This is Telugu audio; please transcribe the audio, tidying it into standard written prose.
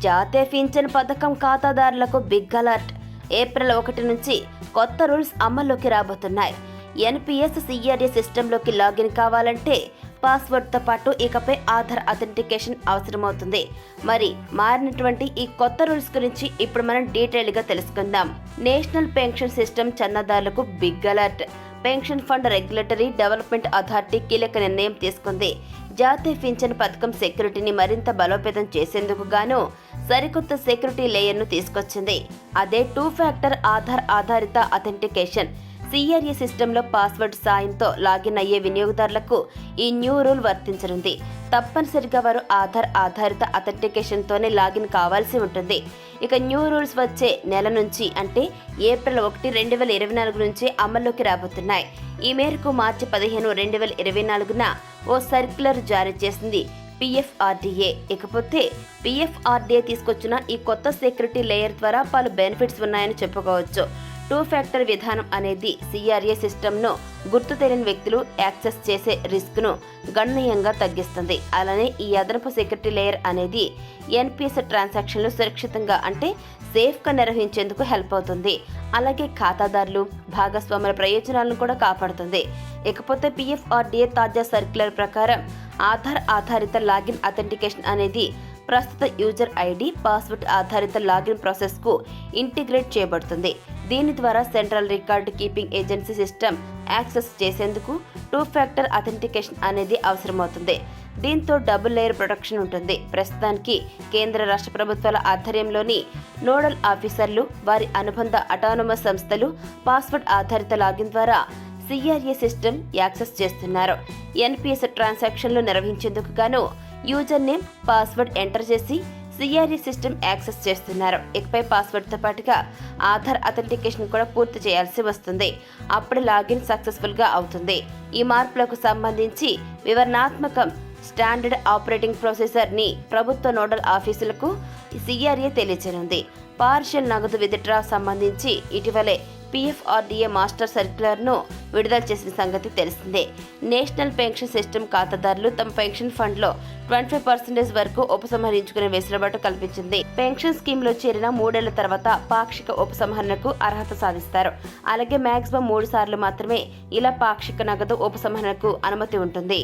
జాతీయ పింఛన్ పథకం ఖాతాదారులకు బిగ్ అలర్ట్. ఏప్రిల్ 1 నుంచి కొత్త రూల్స్ అమల్లోకి రాబోతున్నాయి. ఎన్పీఎస్ సిఆర్ఏ సిస్టంలోకి లాగిన్ కావాలంటే పాస్వర్డ్తో పాటు ఇకపై ఆధార్ అథెంటికేషన్ అవసరమవుతుంది. మరి మారినటువంటి ఈ కొత్త రూల్స్ గురించి ఇప్పుడు మనం డీటెయిల్గా తెలుసుకుందాం. నేషనల్ పెన్షన్ సిస్టమ్ చందాదారులకు big alert. Pension fund regulatory development authority కీలక నిర్ణయం తీసుకుంది. జాతీయ పింఛన్ పథకం సెక్యూరిటీని మరింత బలోపేతం చేసేందుకు గాను సరికొత్త సెక్యూరిటీ లేయర్ను తీసుకొచ్చింది. అదే 2 ఫ్యాక్టర్ ఆధార్ ఆధారిత అథెంటికేషన్. సిఆర్ఏ సిస్టంలో పాస్వర్డ్ సాయంతో లాగిన్ అయ్యే వినియోగదారులకు ఈ న్యూ రూల్ వర్తించనుంది. తప్పనిసరిగా వారు ఆధార్ ఆధారిత అథెంటికేషన్తోనే లాగిన్ కావాల్సి ఉంటుంది. ఇక న్యూ రూల్స్ వచ్చే నెల నుంచి అంటే ఏప్రిల్ 1, 2024 నుంచి అమల్లోకి రాబోతున్నాయి. ఈ మేరకు మార్చి 15, 2024న ఓ సర్క్యులర్ జారీ చేసింది PFRDA. ఇకపోతే PFRDA తీసుకొచ్చిన ఈ కొత్త సెక్యూరిటీ లేయర్ ద్వారా పలు బెనిఫిట్స్ ఉన్నాయని చెప్పుకోవచ్చు. 2 ఫ్యాక్టర్ విధానం అనేది సిఆర్ఏ సిస్టమ్ను గుర్తు తెలియని వ్యక్తులు యాక్సెస్ చేసే రిస్క్ను గణనీయంగా తగ్గిస్తుంది. అలానే ఈ అదనపు సెక్యూరిటీ లేయర్ అనేది ఎన్పీఎస్ ట్రాన్సాక్షన్లు సురక్షితంగా అంటే సేఫ్గా నిర్వహించేందుకు హెల్ప్ అవుతుంది. అలాగే ఖాతాదారులు భాగస్వాముల ప్రయోజనాలను కూడా కాపాడుతుంది. ఇకపోతే PFRDA తాజా సర్క్యులర్ ప్రకారం ఆధార్ ఆధారిత లాగిన్ అథెంటికేషన్ అనేది ప్రస్తుత యూజర్ ఐడి పాస్వర్డ్ ఆధారిత లాగిన్ ప్రాసెస్కు ఇంటిగ్రేట్ చేయబడుతుంది. దీని ద్వారా central record keeping agency system access చేసేందుకు 2 ఫ్యాక్టర్ అథెంటికేషన్ అనేది అవసరమవుతుంది. దీంతో డబుల్ లేయర్ ప్రొటెక్షన్ ఉంటుంది. ప్రస్తుతానికి కేంద్ర రాష్ట్ర ప్రభుత్వాల ఆధ్వర్యంలోని నోడల్ ఆఫీసర్లు వారి అనుబంధ అటానమస్ సంస్థలు పాస్వర్డ్ ఆధారిత లాగిన్ ద్వారా సిఆర్ఏ సిస్టమ్ యాక్సెస్ చేస్తున్నారు. ఎన్పీఎస్ ట్రాన్సాక్షన్లు నిర్వహించేందుకు గాను యూజర్ నేమ్ పాస్వర్డ్ ఎంటర్ చేసి సిఆర్ఏ సిస్టమ్ యాక్సెస్ చేస్తున్నారు. ఇకపై పాస్వర్డ్తో పాటుగా ఆధార్ అథెంటికేషన్ కూడా పూర్తి చేయాల్సి వస్తుంది. అప్పుడు లాగిన్ సక్సెస్ఫుల్గా అవుతుంది. ఈ మార్పులకు సంబంధించి వివరణాత్మకం స్టాండర్డ్ ఆపరేటింగ్ ప్రొసీజర్ని ప్రభుత్వ నోడల్ ఆఫీసులకు సిఆర్ఏ తెలియజేయనుంది. పార్షియల్ నగదు విత్డ్రా సంబంధించి ఇటీవలే PFRDA మాస్టర్ సర్క్యులర్ను విడుదల చేసిన సంగతి తెలిసిందే. నేషనల్ పెన్షన్ సిస్టమ్ ఖాతాదారులు తమ పెన్షన్ ఫండ్లో 25% వరకు ఉపసంహరించుకునే వెసులుబాటు కల్పించింది. పెన్షన్ స్కీమ్లో చేరిన 3 ఏళ్ల తర్వాత పాక్షిక ఉపసంహరణకు అర్హత సాధిస్తారు. అలాగే మాక్సిమం 3 సార్లు మాత్రమే ఇలా పాక్షిక నగదు ఉపసంహరణకు అనుమతి ఉంటుంది.